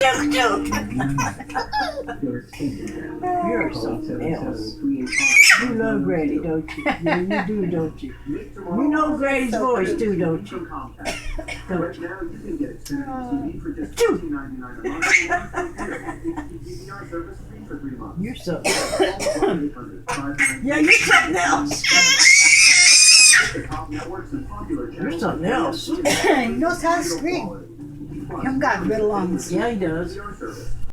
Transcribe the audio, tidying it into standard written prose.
Joke, joke. You're something else. You love Grady, don't you? Yeah, you do, don't you? You know Grady's voice too, don't you? Don't you? You're something else. Yeah, you're something else. You're something else. He knows how to scream. Him got good lungs. Yeah, he does.